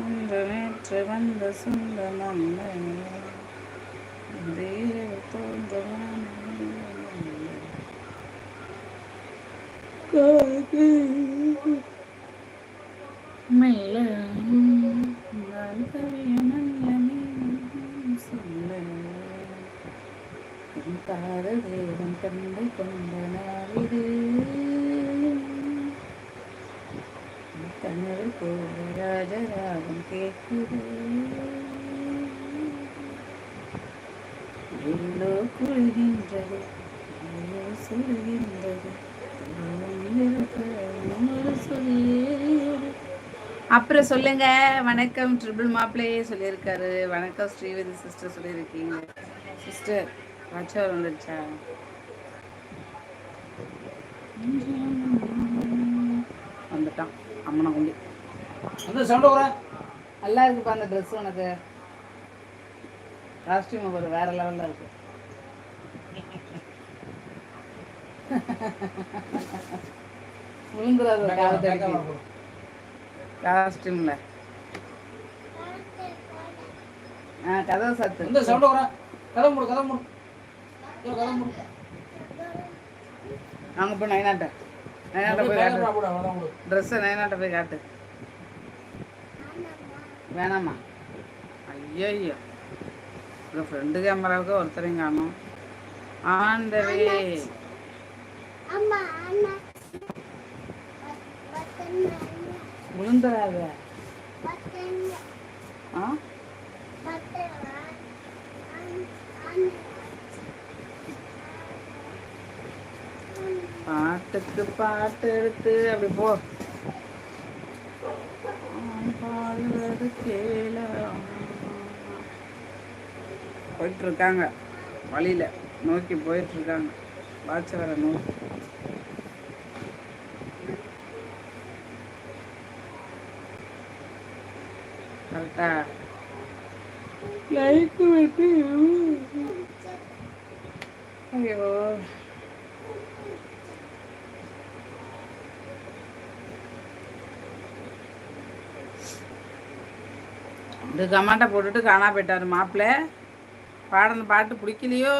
அந்த நேற்று வந்த சொந்தம் அந்த தோன்றமான மெல்ல நான் கவியும் நல்லமே சொல்ல என் காதல் தேவன் கண்டு கொண்ட நாளிது கனவு போல ராஜராகம் கேட்குது எல்லோ குழுகின்றது எல்லோ சொல்கின்றது அப்புறம் சொல்லுங்க. வணக்கம் ட்ரிபிள் மாப்பிள்ளையே சொல்லியிருக்காரு. வணக்கம் ஸ்ரீவதி சிஸ்டர் சொல்லியிருக்கீங்க. சிஸ்டர் வாட்சவர் வந்துடுச்சா? வந்துட்டான் அம்மனை கொண்டு அந்த சவுண்ட் வர நல்லா இருக்குப்பா. அந்த ட்ரெஸ் உனக்கு காஸ்டியூம் ஒரு வேற லெவலில் இருக்கு. விழுந்துடாது காஸ்டியூம்ல. கதவை சத்து இந்த சவுண்ட் வர கதவை மூடு கதவை மூடு கதவை மூடு. அங்கே போய் நைனாட்ட போய் காட்டு. ட்ரெஸ்ஸை நைனாட்ட போய் காட்டு. வேணாமா? ஐயோ ஐயோ உங்கள் ஃப்ரெண்டு கேமராவுக்கு ஒருத்தரையும் காணும். ஆண்டவே விழுந்துடாத. பாட்டுக்கு பாட்டு எடுத்து அப்படி போ. பாடுறது கேள போயிட்டு இருக்காங்க. வழியில நோக்கி போயிட்டு இருக்காங்க. வாட்சவரை நோக்கி. கரெக்டா லைக் விட்டு. ஐயோ இந்த கமாட்டை போட்டுட்டு காணா போயிட்டாரு மாப்பிள்ளை. பாடின பாட்டு பிடிக்கலையோ?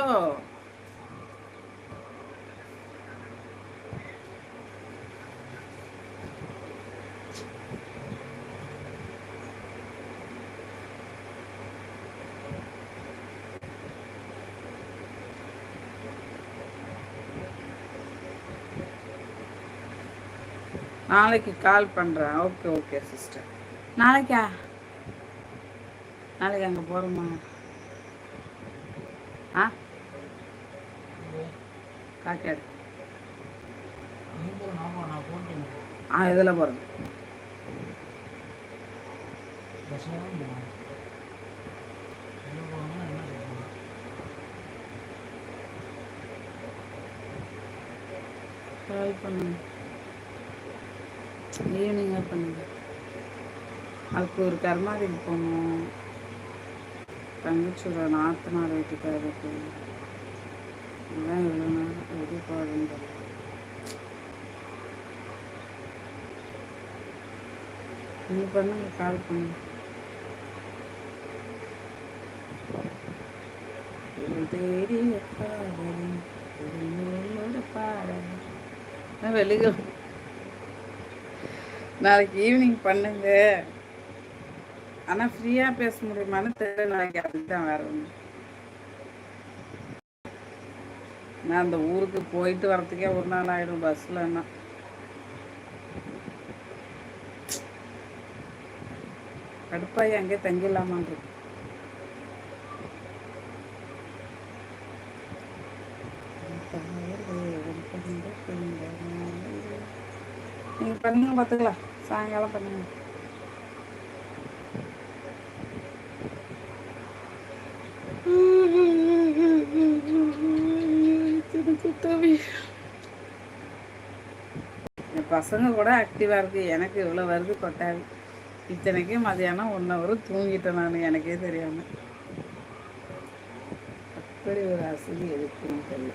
நாளைக்கு கால் பண்ணுறேன். Okay okay sister. நாளைக்கா? நாளைக்கு அங்கே போகிறோமா? காக்காடு இதில் போகிறது. கால் பண்ணுங்க. ஈவினிங்காக பண்ணுங்க. அதுக்கு ஒரு கர்மாதிக்கு போகணும். தங்கச்சூட நாத்தனார் வீட்டுக்காரருக்கு இதுதான் இவ்வளோ நேரம் எப்படி போடுறது. நீங்கள் பண்ணுங்க. கால் பண்ணுங்க. தேடிய பாடல் வெளியே நாளைக்கு ஈவினிங் பண்ணுங்க. ஆனால் ஃப்ரீயாக பேச முடியுமான்னு தெரியல. நாளைக்கு அதுதான் வேற ஒன்று. நான் அந்த ஊருக்கு போயிட்டு வரத்துக்கே ஒரு நாள் ஆகிடும் பஸ்லன்னா. கடுப்பாயி அங்கே தங்கிடலாமான் இருக்கு. நீங்கள் பண்ணுங்க பார்த்துக்கலாம். சாயங்காலம் பண்ணுங்க. என் பசங்க கூட ஆக்டிவாக இருக்கு. எனக்கு இவ்வளோ வருது கொட்டாது. இத்தனைக்கும் மதியானம் 1 hour தூங்கிட்டேன் நான், எனக்கே தெரியாமல். அப்படி ஒரு அசதி எதுக்குன்னு தெரியல.